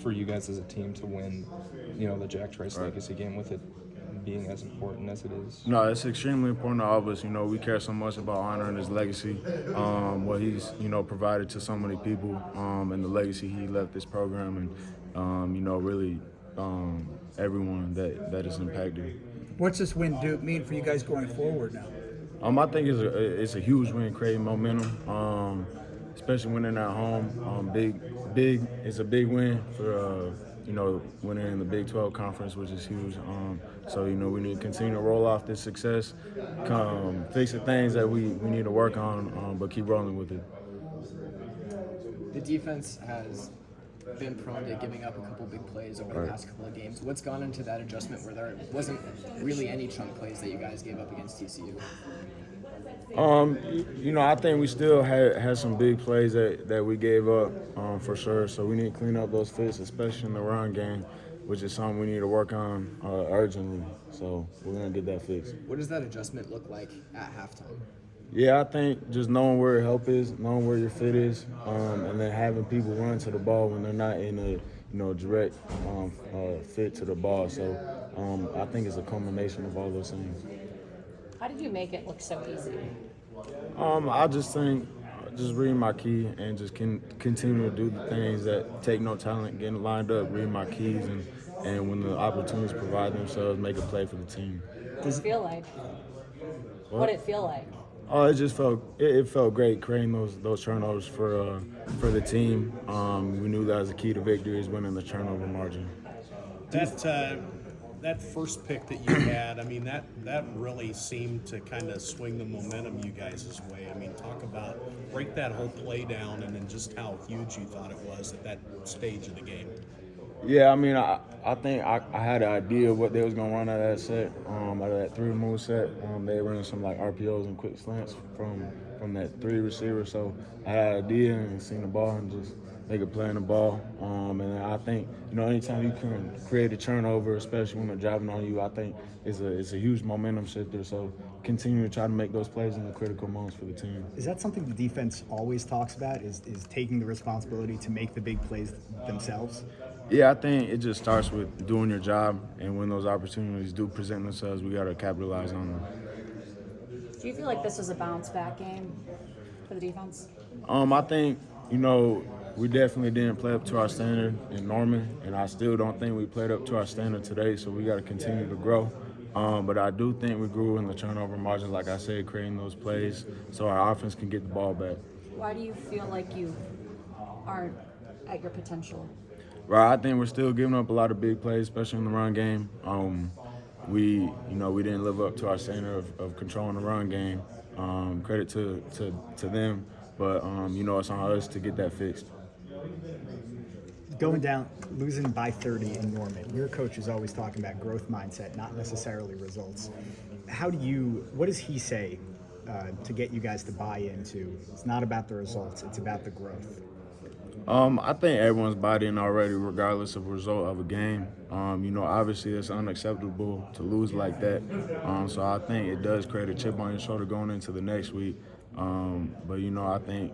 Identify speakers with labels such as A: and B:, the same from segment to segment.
A: for you guys as a team to win, the Jack Trice Legacy game with it being as important as it is?
B: No, it's extremely important to all of us. We care so much about honoring his legacy, what he's, provided to so many people, and the legacy he left this program and, really everyone that is impacted.
C: What's this win mean for you guys going forward now?
B: I think it's a huge win, creating momentum, especially winning at home. It's a big win for winning in the Big 12 conference, which is huge. So we need to continue to roll off this success, fix the things that we need to work on, but keep rolling with it.
D: The defense has been prone to giving up a couple big plays over the past couple of games. What's gone into that adjustment where there wasn't really any chunk plays that you guys gave up against TCU?
B: I think we still had some big plays that we gave up for sure. So we need to clean up those fits, especially in the run game, which is something we need to work on urgently. So we're gonna get that fixed.
D: What does that adjustment look like at halftime?
B: Yeah, I think just knowing where your help is, knowing where your fit is, and then having people run to the ball when they're not in a direct fit to the ball. So I think it's a combination of all those things.
E: How did you make it look so easy?
B: I just think just reading my key and just continue to do the things that take no talent, getting lined up, reading my keys, and when the opportunities provide themselves, make a play for the team.
E: Does it feel like? What did it feel like?
B: Oh, it just felt great creating those turnovers for the team. We knew that was the key to victory is winning the turnover margin.
F: That first pick that you had, I mean, that really seemed to kind of swing the momentum you guys' way. I mean, break that whole play down and then just how huge you thought it was at that stage of the game.
B: Yeah, I mean, I think I had an idea of what they was going to run out of that set, out of that three move set. They were running some like RPOs and quick slants from that three receiver. So I had an idea and seen the ball and just make a play in the ball. And I think, anytime you can create a turnover, especially when they're driving on you, I think it's a huge momentum shifter. So continue to try to make those plays in the critical moments for the team.
C: Is that something the defense always talks about, is taking the responsibility to make the big plays themselves?
B: Yeah, I think it just starts with doing your job, and when those opportunities do present themselves, we got to capitalize on them.
E: Do you feel like this was a bounce-back game for the defense?
B: I think, we definitely didn't play up to our standard in Norman, and I still don't think we played up to our standard today, so we got to continue to grow. But I do think we grew in the turnover margin, like I said, creating those plays so our offense can get the ball back.
E: Why do you feel like you aren't at your potential?
B: Right, I think we're still giving up a lot of big plays, especially in the run game. We didn't live up to our standard of controlling the run game. Credit to them, but it's on us to get that fixed.
C: Going down, losing by 30 in Norman, your coach is always talking about growth mindset, not necessarily results. What does he say to get you guys to buy into? It's not about the results, it's about the growth.
B: I think everyone's bought in already, regardless of the result of a game. Obviously it's unacceptable to lose like that. So I think it does create a chip on your shoulder going into the next week. But I think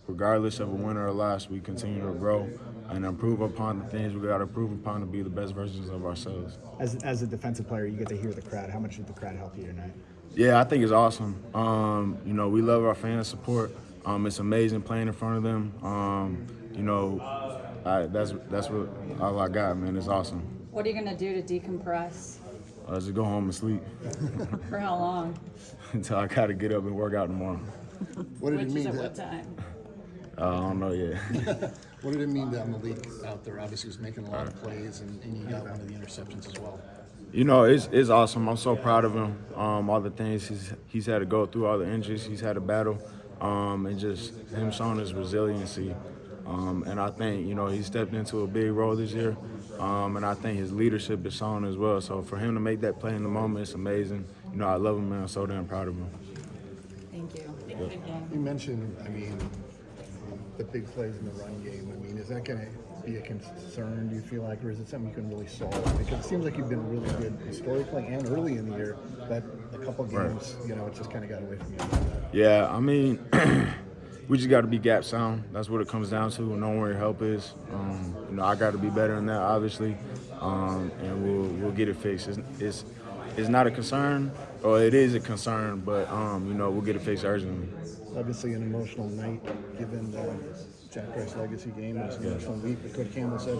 B: regardless of a win or a loss, we continue to grow and improve upon the things we got to improve upon to be the best versions of ourselves.
C: As a defensive player, you get to hear the crowd. How much did the crowd help you tonight?
B: Yeah, I think it's awesome. We love our fan support. It's amazing playing in front of them. That's what all I got, man. It's awesome.
E: What are you going to do to decompress?
B: Just go home and sleep.
E: For how long?
B: Until I got to get up and work out tomorrow.
G: What did it mean?
E: What time?
B: I don't know yet.
G: What did it mean that Malik out there obviously was making a lot of plays and you got one of the interceptions as well?
B: It's awesome. I'm so proud of him. All the things he's had to go through, all the injuries he's had to battle, and just him showing his resiliency. And I think, he stepped into a big role this year, and I think his leadership is shown as well. So for him to make that play in the moment, it's amazing. I love him, and I'm so damn proud of him.
E: Thank you.
G: You mentioned, the big plays in the run game. Is that going to be a concern, do you feel like, or is it something you can really solve? Because it seems like you've been really good historically and early in the year, but a couple games, it just kind of got away from you.
B: Yeah, we just got to be gap sound. That's what it comes down to, knowing where your help is. You know, I got to be better than that, obviously, and we'll get it fixed. It's not a concern, or it is a concern, but you know, we'll get it fixed urgently.
G: Obviously, an emotional night given the Jack Trice Legacy game. It's an emotional week. But Coach Campbell said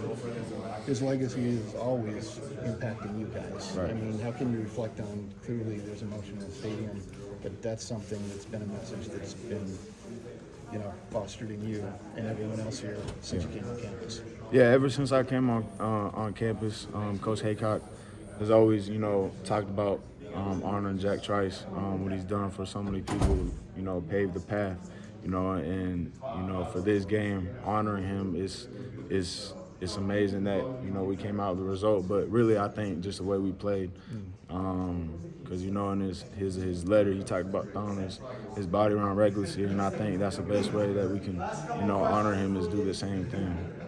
G: his legacy is always impacting you guys.
B: Right.
G: I mean, how can you reflect on, clearly there's emotion in the stadium, but that's something that's been a message that's been, you know, fostered in you and everyone else here since you came on campus.
B: Yeah, ever since I came on campus, Coach Haycock has always, you know, talked about honoring Jack Trice, what he's done for so many people, you know, paved the path, you know, and you know, for this game, honoring him is amazing that, you know, we came out with the result. But really, I think just the way we played, because you know, in his letter, he talked about throwing his body around recklessly, and I think that's the best way that we can, you know, honor him is do the same thing.